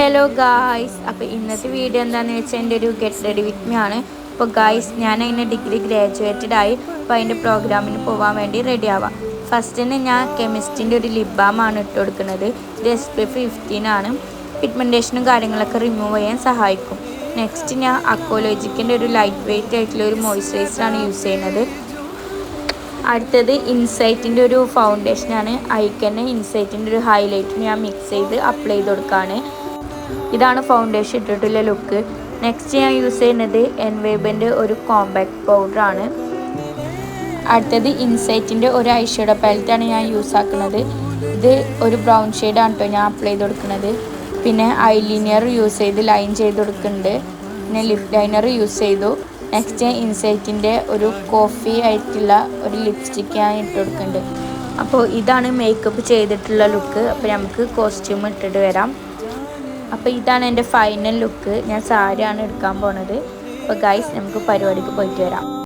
Hello guys, അപ്പോൾ ഇന്നത്തെ video എന്താണെന്ന് വെച്ചാൽ എൻ്റെ ഒരു ഗെറ്റ് റെഡി വിത്ത് മീ ആണ്. അപ്പോൾ ഗായ്സ്, ഞാൻ അതിൻ്റെ ഡിഗ്രി ഗ്രാജുവേറ്റഡ് ആയി. അപ്പോൾ അതിൻ്റെ പ്രോഗ്രാമിന് പോകാൻ വേണ്ടി റെഡി ആവാം. ഫസ്റ്റിന് ഞാൻ കെമിസ്ട്രീൻ്റെ ഒരു ലിപ് ബാമാണ് ഇട്ട് കൊടുക്കുന്നത്. ഇത് SPF 15 ആണ്. പിഗ്മെൻറ്റേഷനും കാര്യങ്ങളൊക്കെ റിമൂവ് ചെയ്യാൻ സഹായിക്കും. നെക്സ്റ്റ് ഞാൻ അക്കോലോജിക്കിൻ്റെ ഒരു ലൈറ്റ് വെയ്റ്റ് ആയിട്ടുള്ള ഒരു മോയ്സ്ചറൈസറാണ് യൂസ് ചെയ്യുന്നത്. അടുത്തത് ഇൻസൈറ്റിൻ്റെ ഒരു ഫൗണ്ടേഷനാണ്. ഐക്കന്നെ ഇൻസൈറ്റിൻ്റെ ഒരു ഹൈലൈറ്റ് ഞാൻ മിക്സ് ചെയ്ത് അപ്ലൈ ചെയ്ത് കൊടുക്കുകയാണ്. ഇതാണ് ഫൗണ്ടേഷൻ ഇട്ടിട്ടുള്ള ലുക്ക്. നെക്സ്റ്റ് ഞാൻ യൂസ് ചെയ്യുന്നത് എൻവേബിൻ്റെ ഒരു കോമ്പാക്ട് പൗഡറാണ്. അടുത്തത് ഇൻസൈറ്റിൻ്റെ ഒരു ഐഷാഡോ പാലറ്റാണ് ഞാൻ യൂസ് ആക്കുന്നത്. ഇത് ഒരു ബ്രൗൺ ഷെയ്ഡാണ് കേട്ടോ ഞാൻ അപ്ലൈ ചെയ്ത് കൊടുക്കുന്നത്. പിന്നെ ഐലൈനർ യൂസ് ചെയ്ത് ലൈൻ ചെയ്ത് കൊടുക്കുന്നുണ്ട്. പിന്നെ ലിപ് ലൈനർ യൂസ് ചെയ്തു. നെക്സ്റ്റ് ഇൻസൈറ്റിൻ്റെ ഒരു കോഫി ആയിട്ടുള്ള ഒരു ലിപ്സ്റ്റിക്ക് ഞാൻ ഇട്ട് കൊടുക്കുന്നുണ്ട്. അപ്പോൾ ഇതാണ് മേക്കപ്പ് ചെയ്തിട്ടുള്ള ലുക്ക്. അപ്പോൾ നമുക്ക് കോസ്റ്റ്യൂം ഇട്ടിട്ട് വരാം. അപ്പോൾ ഇതാണ് എൻ്റെ ഫൈനൽ ലുക്ക്. ഞാൻ സാരിയാണ് എടുക്കാൻ പോണത്. അപ്പോൾ ഗൈസ്, നമുക്ക് പരിപാടിക്ക് പോയിട്ട് വരാം.